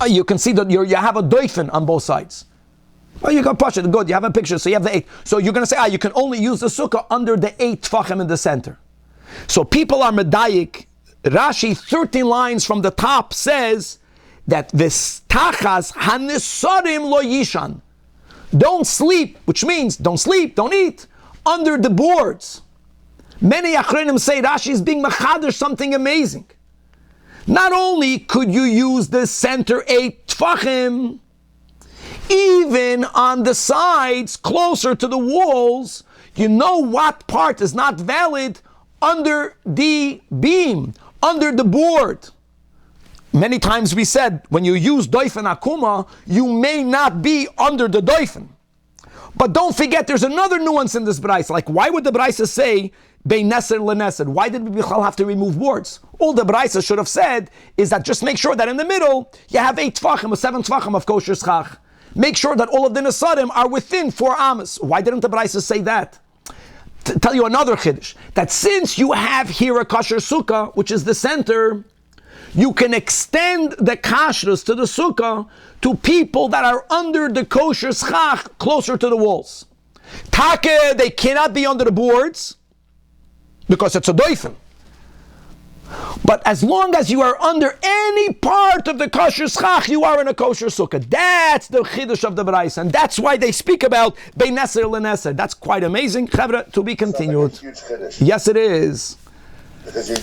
you can see that you have a doifen on both sides. Well, you can push it, good, you have a picture, so you have the 8. So you're going to say, you can only use the sukkah under the 8 tfachim in the center. So people are medayik. Rashi, 13 lines from the top, says that this tachas hanesarim lo yishan. Don't sleep, which means don't sleep, don't eat, under the boards. Many achronim say Rashi is being machadash something amazing. Not only could you use the center 8 tfachim, even on the sides closer to the walls, you know what part is not valid? Under the beam, under the board. Many times we said, when you use doifen akuma, you may not be under the doifen. But don't forget, there's another nuance in this Braisa. Like, why would the Braisa say, Bein neser leneser? Why did we have to remove boards? All the Braisa should have said is that just make sure that in the middle, you have 8 tfachim or 7 tfachim of kosher schach. Make sure that all of the nesarim are within 4 amas. Why didn't the Braisa say that? To tell you another chiddush, that since you have here a kosher sukkah, which is the center, you can extend the kashrus to the sukkah to people that are under the kosher schach, closer to the walls. Take, they cannot be under the boards, because it's a doifen. But as long as you are under any part of the kosher schach, you are in a kosher sukkah. That's the chiddush of the Braisa, and that's why they speak about bein neser leneser. That's quite amazing. Chavra, to be continued. Like a huge chiddush. Yes, it is. Because you're